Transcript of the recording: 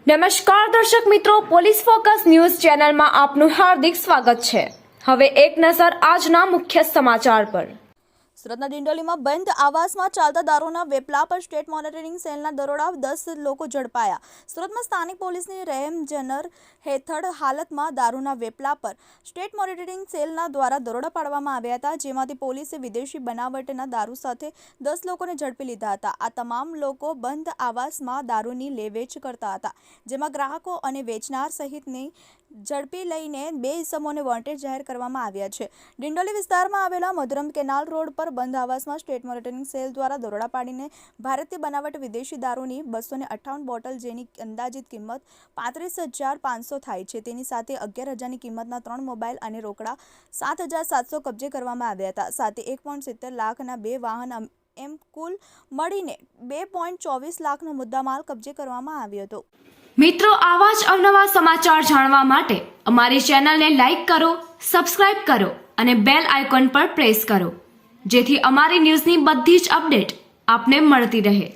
નમસ્કાર દર્શક મિત્રો, પોલીસ ફોકસ ન્યૂઝ ચેનલમાં આપનું હાર્દિક સ્વાગત છે। હવે એક નજર આજના મુખ્ય સમાચાર પર। સુરતના ડિંડોલીમાં બંધ આવાસમાં ચાલતા દારૂના વેપલા પર સ્ટેટ મોનિટરિંગ સેલના દરોડા 10 લોકો ઝડપાયા। સુરતમાં સ્થાનિક પોલીસની રહેમજનર હેઠળ હાલતમાં દારૂના વેપલા પર સ્ટેટ મોનિટરિંગ સેલના દ્વારા દરોડા પાડવામાં આવ્યા હતા, જેમાંથી પોલીસે વિદેશી બનાવટના દારૂ સાથે 10 લોકોને ઝડપી લીધા હતા। આ તમામ લોકો બંધ આવાસમાં દારૂની લે-વેચ કરતા હતા, જેમાં ગ્રાહકો અને વેચનાર સહિતની ઝડપી લઈને 2 ઇસમોને વોન્ટેડ જાહેર કરવામાં આવ્યા છે। ડિંડોલી વિસ્તારમાં આવેલા મધુરમ કેનાલ રોડ પર બંધ આવાસમાં સ્ટેટ મોનિટરિંગ સેલ દ્વારા દરોડા પાડીને ભારતીય બનાવટ વિદેશી દારૂની 258 બોટલ, જેની અંદાજિત કિંમત 35,500 થાય છે, તેની સાથે 11,000ની કિંમતના 3 મોબાઈલ અને રોકડા 7,700 કબજે કરવામાં આવ્યા હતા। સાથે 1.70 લાખના 2 વાહન એમ કુલ મળીને 2.24 લાખનો મુદ્દામાલ કબજે કરવામાં આવ્યો હતો। મિત્રો, આવા જ અવનવા સમાચાર જાણવા માટે અમારી ચેનલને લાઈક કરો, સબસ્ક્રાઇબ કરો અને બેલ આઇકોન પર પ્રેસ કરો, જેથી અમારી ન્યૂઝની બધી જ અપડેટ આપને મળતી રહે।